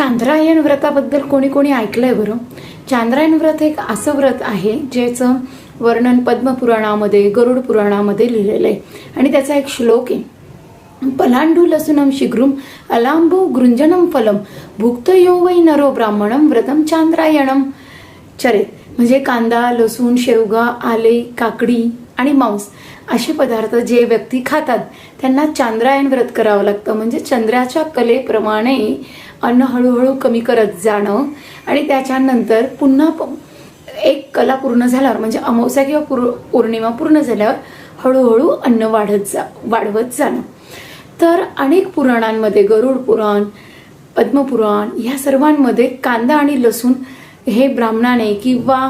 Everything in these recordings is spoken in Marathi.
चांद्रायण व्रताबद्दल कोणी कोणी ऐकलंय बरं? चांद्रायण व्रत एक असं व्रत आहे ज्याचं वर्णन पद्मपुराणामध्ये, गरुड पुराणामध्ये लिहिलेलं आहे. आणि त्याचा एक श्लोक आहे, पलांडू लसुनम शीघ्रम अलांबो गृंजनम फलम भुक्त यो वै नरो ब्राह्मणम व्रतम चांद्रायणम चरेत. म्हणजे कांदा, लसूण, शेवगा, आले, काकडी आणि मांस असे पदार्थ जे व्यक्ती खातात त्यांना चांद्रायण व्रत करावं लागतं. म्हणजे चंद्राच्या कलेप्रमाणे अन्न हळूहळू कमी करत जाणं आणि त्याच्यानंतर पुन्हा एक कला पूर्ण झाल्यावर म्हणजे अमावस्या किंवा पौर्णिमा पूर्ण झाल्यावर हळूहळू अन्न वाढवत जाणं. तर अनेक पुराणांमध्ये, गरुड पुराण, पद्मपुराण या सर्वांमध्ये कांदा आणि लसूण हे ब्राह्मणाने किंवा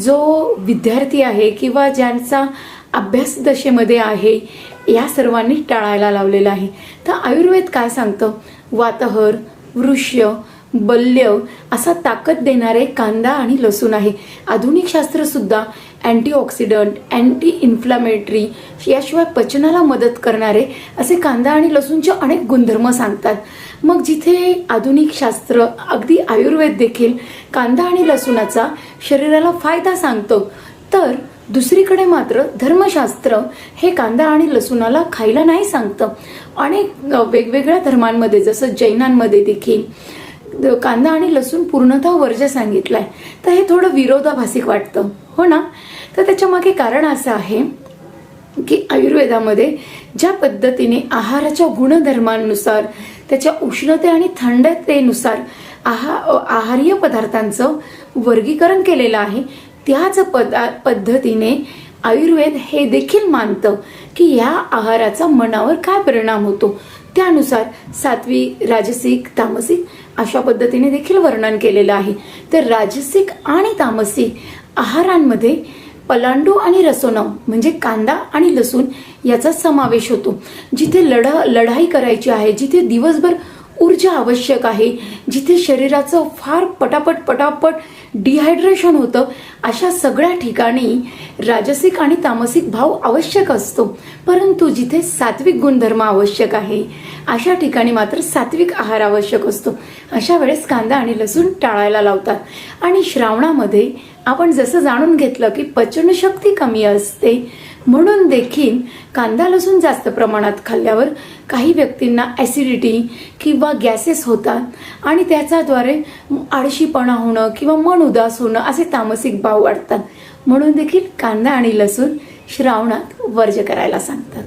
जो विद्यार्थी आहे किंवा ज्यांचा अभ्यास दशेमध्ये आहे या सर्वांनी टाळायला लावलेलं आहे. तर आयुर्वेद काय सांगतं? वातहर, वृष्य, बल्य असा ताकद देणारे कांदा आणि लसूण आहे. आधुनिक शास्त्र सुद्धा अँटीऑक्सिडंट, अँटी इन्फ्लामेटरी याशिवाय पचनाला मदत करणारे असे कांदा आणि लसूणचे अनेक गुणधर्म सांगतात. मग जिथे आधुनिक शास्त्र, अगदी आयुर्वेद देखील कांदा आणि लसूणाचा शरीराला फायदा सांगतो, तर दुसरीकडे मात्र धर्मशास्त्र हे कांदा आणि लसूणाला खायला नाही सांगतं. अनेक वेगवेगळ्या धर्मांमध्ये जसं जैनांमध्ये देखील कांदा आणि लसूण पूर्णतः वर्ज्य सांगितलंय. तर हे थोडं विरोधाभासिक वाटतं, हो ना? तर त्याच्या मागे कारण असं आहे की आयुर्वेदामध्ये ज्या पद्धतीने आहाराच्या गुणधर्मांनुसार, त्याच्या उष्णते आणि थंडतेनुसार आहारीय पदार्थांचं वर्गीकरण केलेलं आहे, त्याच पद्धतीने आयुर्वेद हे देखील मानतं की या आहाराचा मनावर काय परिणाम होतो. त्यानुसार सात्विक, राजसिक, तामसिक अशा पद्धतीने देखील वर्णन केलेलं आहे. तर राजसिक आणि तामसिक आहारांमध्ये पलांडू आणि रसोनम म्हणजे कांदा आणि लसूण याचा समावेश होतो. जिथे लढाई करायची आहे, जिथे दिवसभर ऊर्जा आवश्यक आहे, जिथे शरीराचं फार पटापट डिहायड्रेशन होतं, अशा सगळ्या ठिकाणी राजसिक आणि तामसिक भाव आवश्यक असतो. परंतु जिथे सात्विक गुणधर्म आवश्यक आहे अशा ठिकाणी मात्र सात्विक आहार आवश्यक असतो. अशा वेळेस कांदा आणि लसूण टाळायला लावतात. आणि श्रावणामध्ये आपण जसं जाणून घेतलं की पचनशक्ती कमी असते, म्हणून देखील कांदा लसूण जास्त प्रमाणात खाल्ल्यावर काही व्यक्तींना ॲसिडिटी किंवा गॅसेस होतात आणि त्याच्याद्वारे आळशीपणा होणं किंवा मन उदास होणं असे तामसिक भाव वाढतात. म्हणून देखील कांदा आणि लसूण श्रावणात वर्ज्य करायला सांगतात.